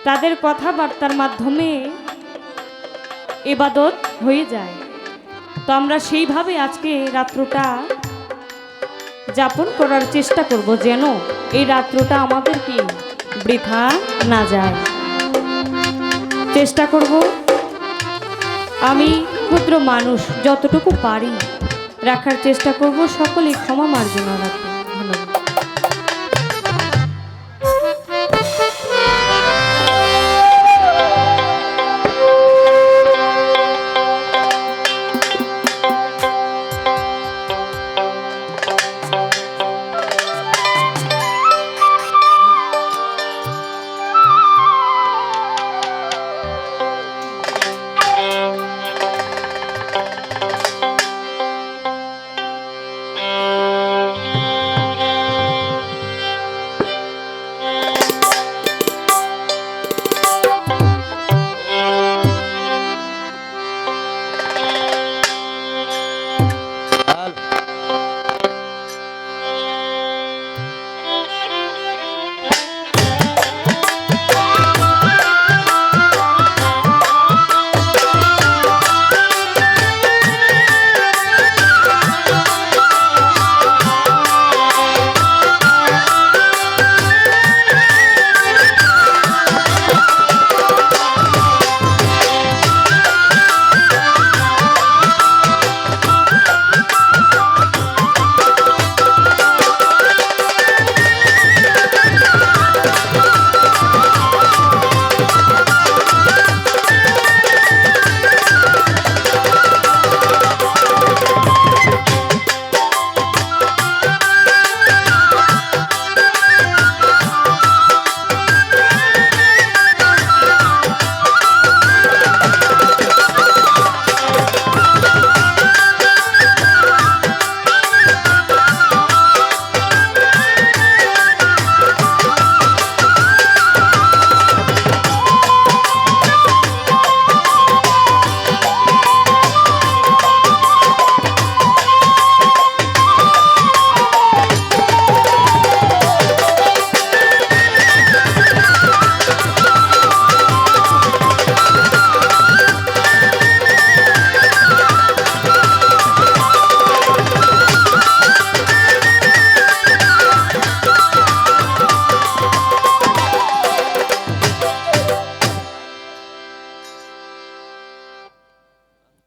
তাদের কথাবার্তার মাধ্যমে ইবাদত হয়ে যায়। তো আমরা সেইভাবে আজকে রাত্রটা যাপন করার চেষ্টা করব, যেন এই রাত্রটা আমাদের কি বৃথা না যায়। চেষ্টা করব আমি ক্ষুদ্র মানুষ যতটুকু পারি রাখার চেষ্টা করব, সকলেই ক্ষমা মার্জনা রাখবো। ধন্যবাদ।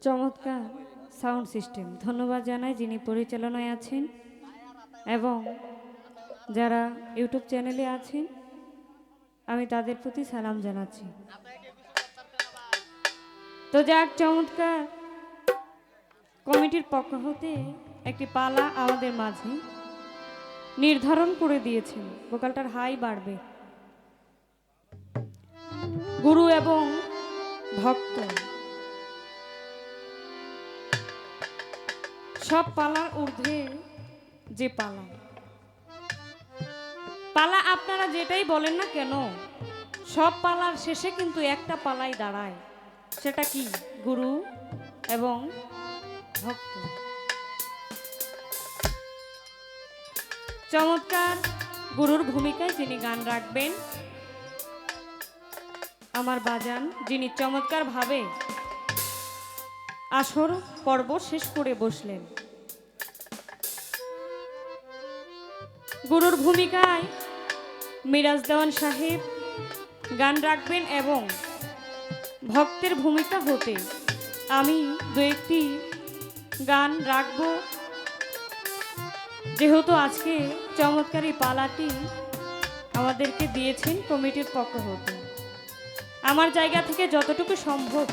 চমৎকার সাউন্ড সিস্টেম। ধন্যবাদ জানাই যিনি পরিচালনায় আছেন এবং যারা ইউটিউব চ্যানেলে আছেন, আমি তাদের প্রতি সালাম জানাচ্ছি। তো যাক, চমৎকার কমিটির পক্ষ হতে একটি পালা আমাদের মাঝে নির্ধারণ করে দিয়েছেন। ভোকালটার হাই বাড়বে। গুরু এবং ভক্ত সব পালার ঊর্ধ্বে যে পালা, পালা আপনারা যেটাই বলেন না কেন, সব পালার শেষে কিন্তু একটা পালাই দাঁড়ায়। সেটা কি? গুরু এবং ভক্ত। চমৎকার গুরুর ভূমিকায় যিনি গান রাখবেন, আমার বাজান, যিনি চমৎকার ভাবে আসর পর্ব শেষ করে বসলেন। গুরুর ভূমিকায় মিরাজ দেওয়ান সাহেব গান রাখবেন এবং ভক্তের ভূমিকা হতে আমি দু একটি গান রাখব, যেহেতু আজকে চমৎকার এই পালাটি আমাদেরকে দিয়েছেন কমিটির পক্ষ হতে। আমার জায়গা থেকে যতটুকু সম্ভব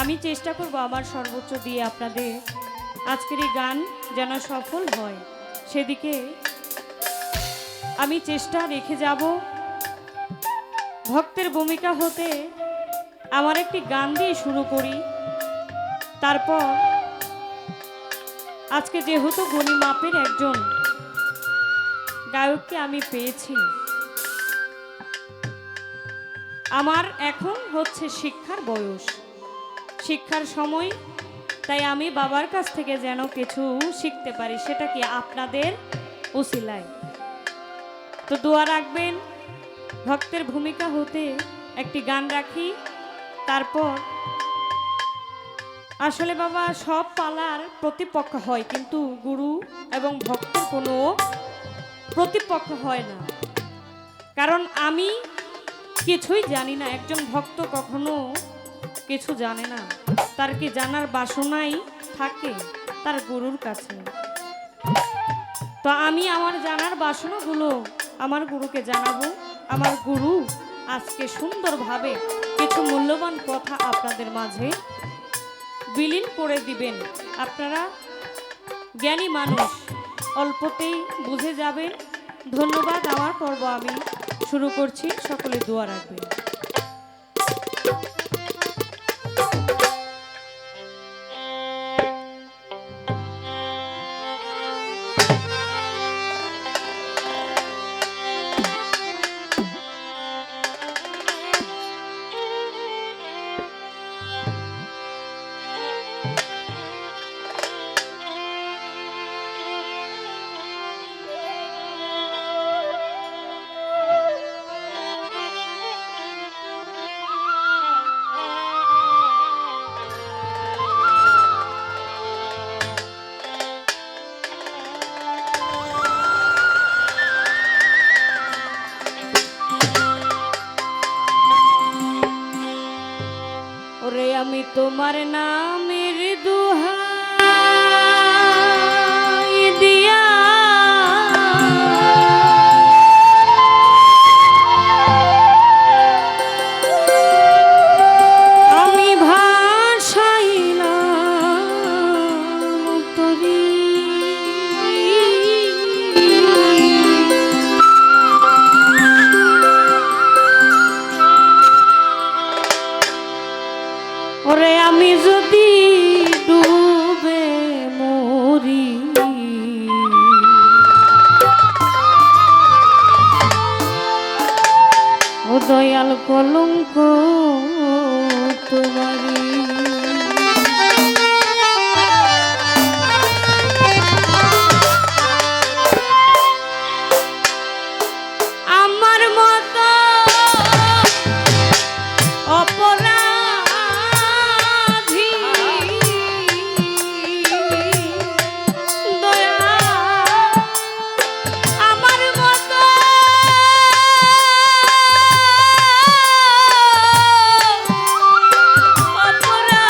আমি চেষ্টা করব আমার সর্বোচ্চ দিয়ে আপনাদের আজকের এই গান যেন সফল হয় সেদিকে আমি চেষ্টা রেখে যাব। ভক্তের ভূমিকা হতে আমার একটি গান দিয়ে শুরু করি, তারপর আজকে যেহেতু গুণী মাপের একজন গায়ককে আমি পেয়েছি, আমার এখন হচ্ছে শিক্ষার বয়স, শিক্ষার সময়, তাই আমি বাবার কাছ থেকে যেন কিছু শিখতে পারি, সেটা কি আপনাদের উসিলায়। তো দোয়া রাখবেন ভক্তের ভূমিকা হতে একটি গান রাখি। তারপর আসলে বাবা সব পালার প্রতিপক্ষ হয়, কিন্তু গুরু এবং ভক্তের কোনো প্রতিপক্ষ হয় না। কারণ আমি কিছুই জানি না, একজন ভক্ত কখনো কিছু জানে না। তার কি জানার বাসনাই থাকে তার গুরুর কাছে। তো আমি আমার জানার বাসনাগুলো আমার গুরুকে জানাবো। আমার গুরু আজকে সুন্দরভাবে কিছু মূল্যবান কথা আপনাদের মাঝে বিলীন করে দিবেন। আপনারা জ্ঞানী মানুষ, অল্পতেই বুঝে যাবেন। ধন্যবাদ। আমার পর্ব আমি শুরু করছি, সকলে দোয়া রাখবেন। ওরে আমি তোমার নামের দোহাই দিয়া আমি ভাসাইলাম তরি। ওরে আমি যদি ডুবে মরি, ও দয়াল কলঙ্ক তোমারি। আমার মতো অপরাধী দয়া, আমার মতো অপরাধী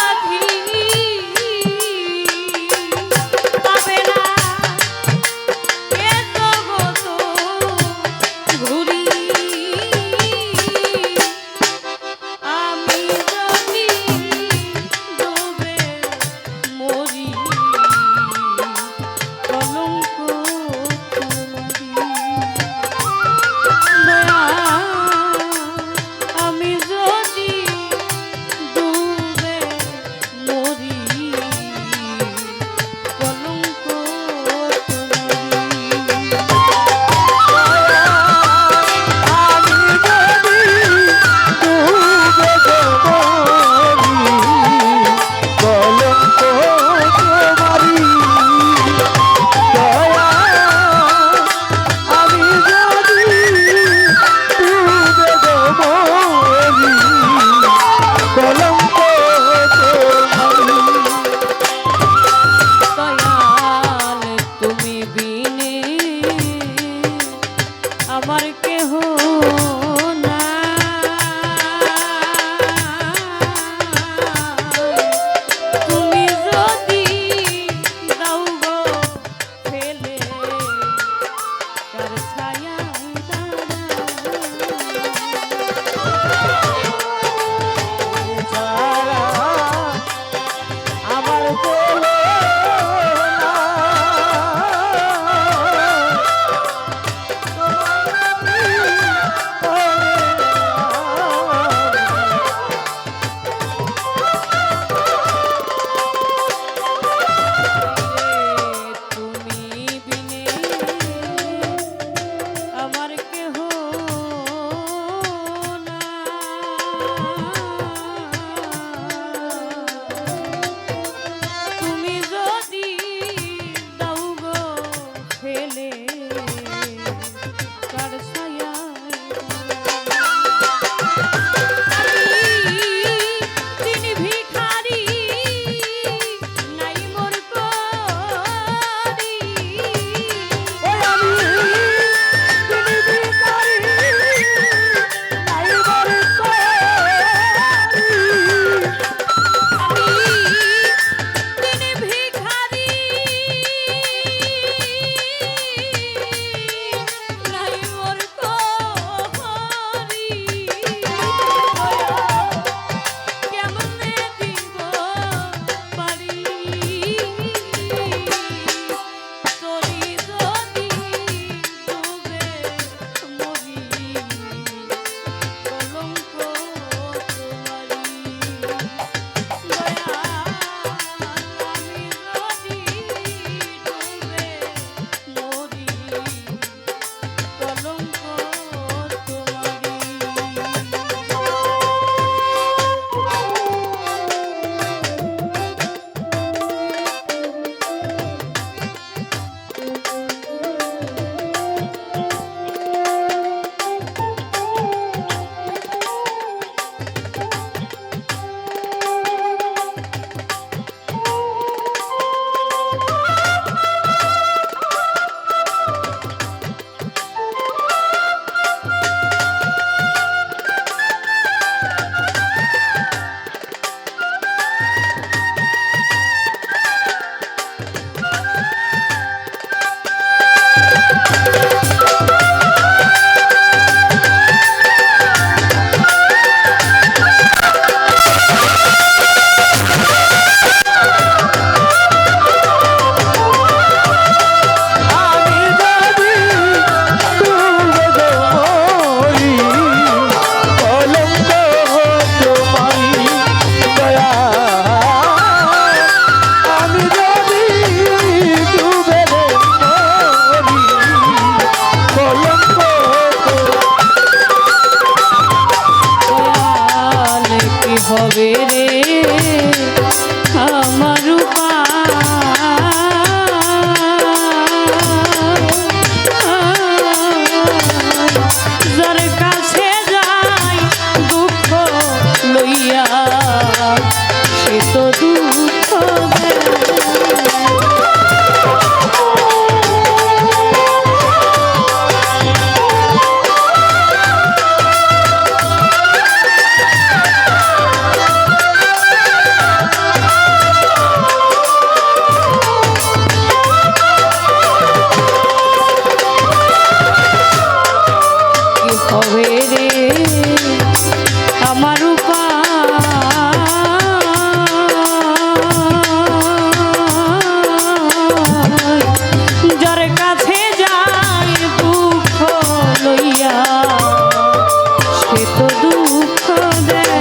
তো দুঃখ দেয়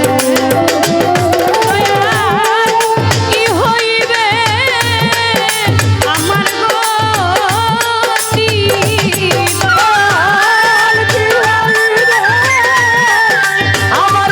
কি হইবে আমার গতি আমার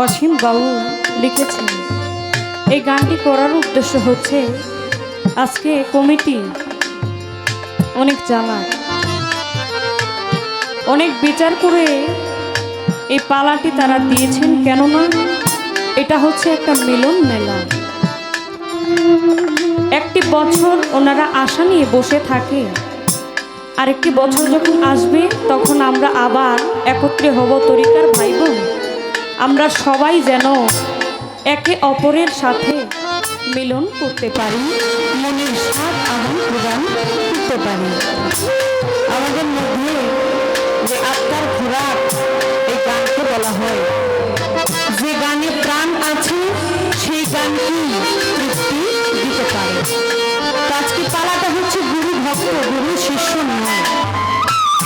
অসীম বাবু লিখেছেন। এই গানটি করার উদ্দেশ্য হচ্ছে আজকে কমিটি অনেক চালাক, অনেক বিচার করে এই পালাটি তারা দিয়েছেন, কেননা এটা হচ্ছে একটা মিলন মেলা। একটি বছর ওনারা আশা নিয়ে বসে থাকে, আরেকটি বছর যখন আসবে তখন আমরা আবার একত্রে হব তরিকার ভাই বোন। আমরা সবাই যেন একে অপরের সাথে মিলন করতে পারি, মনের স্বাদ আদান প্রদান করতে পারি। আমাদের মধ্যে যে আত্মার খোরাক এই গানকে বলা হয়, যে গানে প্রাণ আছে সেই গানটি তৃপ্তি দিতে পারে। আজকে পালাটা হচ্ছে গুরু ভক্ত, গুরু শিষ্য নয়।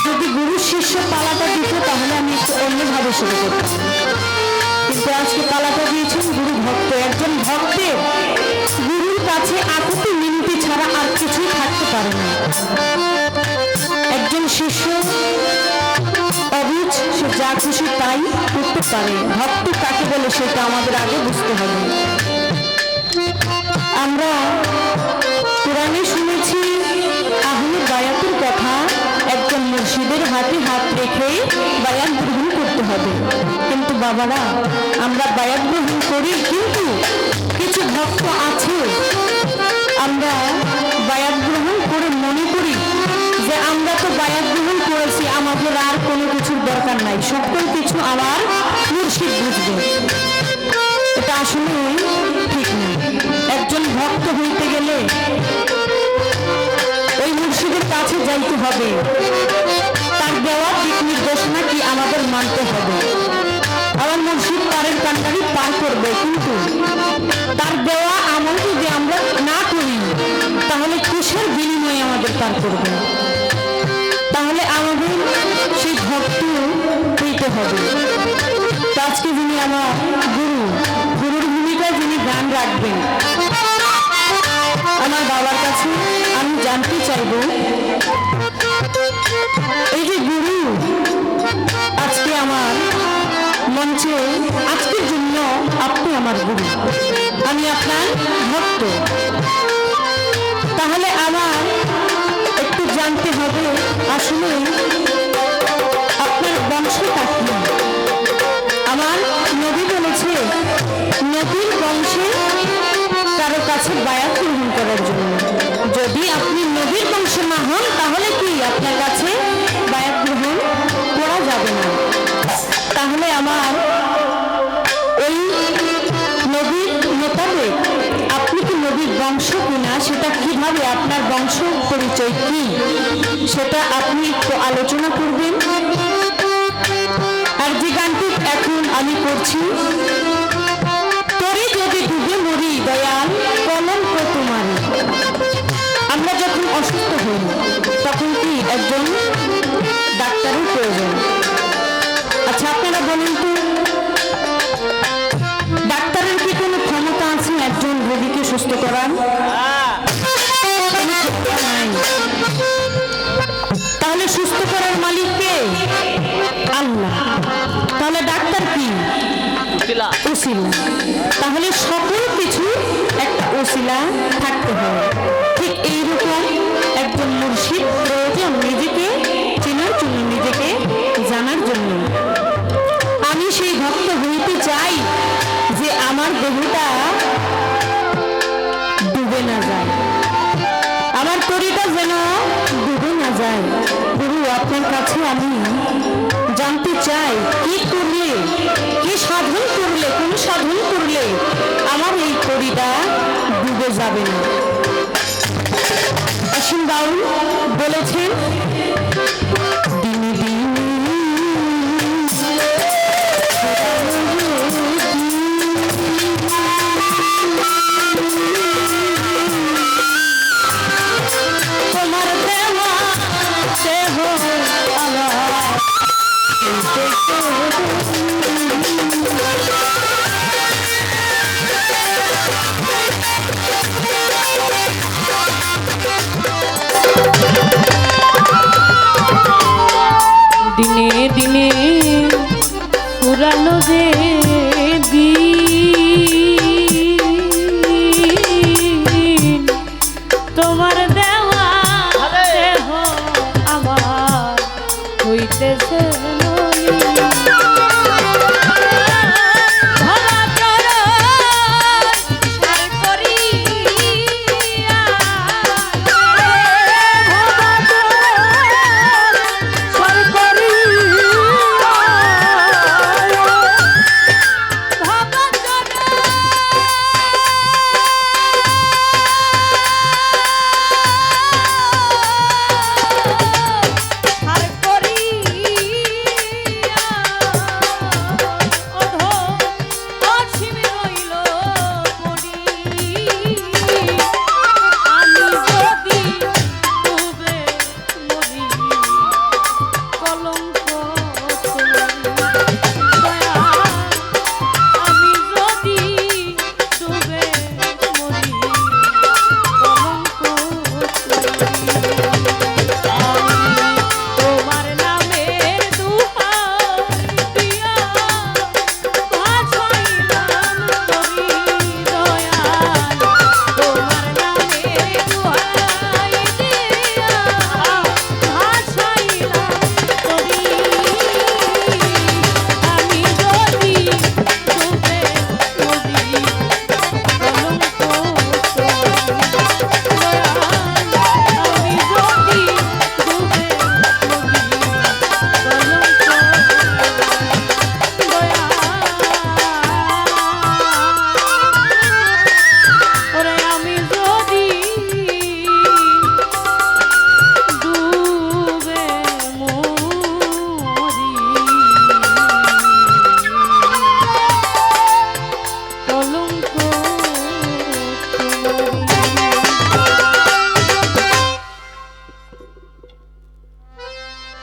যদি গুরু শিষ্য পালাটা দিত তাহলে আমি একটু অন্যভাবে শুরু করতাম, কিন্তু আজকে পালাটা দিয়েছেন গুরু ভক্ত। একজন ভক্তের গুরুর কাছে আকুতি মিনতি ছাড়া আর কিছুই থাকতে পারে না। একজন শিষ্য অবুঝ, সে যা খুশি তাই করতে পারে। ভক্ত কাকে বলে সেটা আমাদের আগে বুঝতে হবে। আমরা কোরআনে শুনেছি আহলে বায়াতের কথা, একজন মুর্শিদের হাতে হাত রেখে বায়াত গ্রহণ করতে হবে। কিন্তু বাবারা, আমরা বায়াত গ্রহণ করি, কিন্তু কিছু ভক্ত আছে আমরা বায়াত গ্রহণ করে মনে করি যে আমরা তো বায়াত গ্রহণ করেছি, আমাদের আর কোনো কিছুর দরকার নাই, সকল কিছু আমার মুর্শিদ বুঝবে। এটা আসলে ঠিক না। একজন ভক্ত হইতে গেলে ওই মুর্শিদের কাছে যাইতে হবে, তার দেওয়া দিক নির্দেশনা কি আমাদের মানতে হবে। আমার মুর্শিদ পারের কান্ডারি পার করবে, কিন্তু তার দেওয়া আমল যদি আমরা না করি তাহলে কিসের বিনিময়ে আমাদের পার করবে? তাহলে আমাদের সেই ভক্ত হইতে হবে। আজকে যিনি আমার গুরু, গুরুর ভূমিকায় যিনি গান রাখবেন, আমার বাবার কাছে আমি জানতে চাইব, এই যে গুরু আজকে আমার মঞ্চে, আজকের জন্য আপনি আমার গুরু, আমি আপনার ভক্ত, তাহলে আমার একটু জানতে হবে আসলে আপনার বংশটা কি। আমার নবী বলেছে নবীর বংশে কারো কাছে বায়াত গ্রহণ করার জন্য। যদি আপনি নবীর বংশ না হন তাহলে কি আপনার কাছে বায়াত গ্রহণ করা যাবে না। তাহলে আমার ওই নবীর মোতাবেক আপনি কি নবীর বংশ কিনা সেটা কিভাবে আপনার বংশ পরিচয় কি সেটা আপনি একটু আলোচনা করবেন। আর যে গানটি এখন আমি করছি, তোরে যদি ডুবে মরি দয়াল কলঙ্ক তোমার। আমরা যখন অসুস্থ হই তখন কি একজন ডাক্তারের প্রয়োজন। আচ্ছা আপনারা বলুন তো, ডাক্তারের কি কোনো ক্ষমতা আছে একজন রোগীকে সুস্থ করার? নাই। তাহলে সুস্থ করার মালিক কে? আল্লাহ। তাহলে ডাক্তার কি? ওসিলা। তাহলে সকল কিছু একটা ওসিলা থাকতে হয়। ঠিক এইরকম একজন মুর্শিদ প্রয়োজন নিজেকে চেনার জন্য, নিজেকে জানার জন্য। আমি সেই ভক্ত হইতে চাই যে আমার দেহটা ডুবে না যায়, আমার তরিটা যেন ডুবে না যায়। গুরু আপনার কাছে আমি জানতে চাই কি করলে, কি সাধন করলে, কোন সাধন করলে আমার এই তরিটা ডুবে যাবে না। অসীম বাউল বলেছেন দিনে দিনে তোমার দেওয়া দেহ আমার দিনে দিনে পুরানো যে দিন তোমার দেওয়া দেহ আমার হইতেছে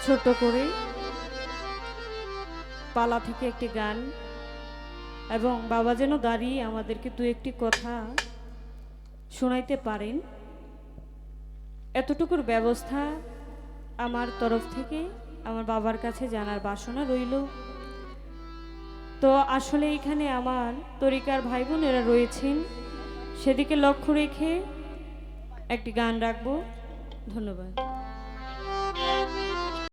ছোট করে পালা থেকে একটি গান, এবং বাবা যেন দাঁড়িয়ে আমাদেরকে দু একটি কথা শোনাইতে পারেন এতটুকুর ব্যবস্থা আমার তরফ থেকে আমার বাবার কাছে জানার বাসনা রইল। তো আসলে এখানে আমার তরিকার ভাই বোনেরা রয়েছেন, সেদিকে লক্ষ্য রেখে একটি গান রাখবো। ধন্যবাদ।